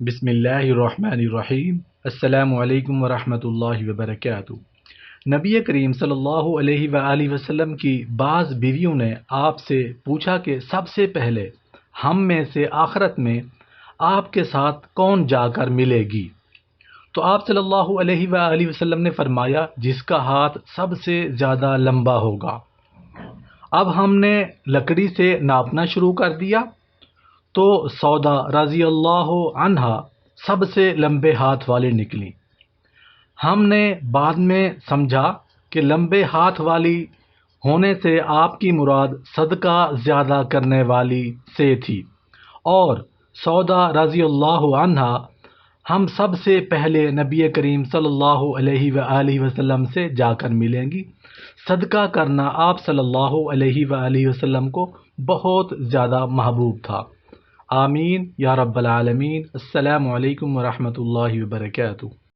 بسم اللہ الرحمن الرحیم۔ السلام علیکم ورحمۃ اللہ وبرکاتہ۔ نبی کریم صلی اللہ علیہ وآلہ وسلم کی بعض بیویوں نے آپ سے پوچھا کہ سب سے پہلے ہم میں سے آخرت میں آپ کے ساتھ کون جا کر ملے گی؟ تو آپ صلی اللہ علیہ وآلہ وسلم نے فرمایا، جس کا ہاتھ سب سے زیادہ لمبا ہوگا۔ اب ہم نے لکڑی سے ناپنا شروع کر دیا تو سودا رضی اللہ عنہا سب سے لمبے ہاتھ والی نکلی۔ ہم نے بعد میں سمجھا کہ لمبے ہاتھ والی ہونے سے آپ کی مراد صدقہ زیادہ کرنے والی سے تھی، اور سودا رضی اللہ عنہا ہم سب سے پہلے نبی کریم صلی اللہ علیہ وآلہ وسلم سے جا کر ملیں گی۔ صدقہ کرنا آپ صلی اللہ علیہ وآلہ وسلم کو بہت زیادہ محبوب تھا۔ آمین یا رب العالمین۔ السلام علیکم ورحمۃ اللہ وبرکاتہ۔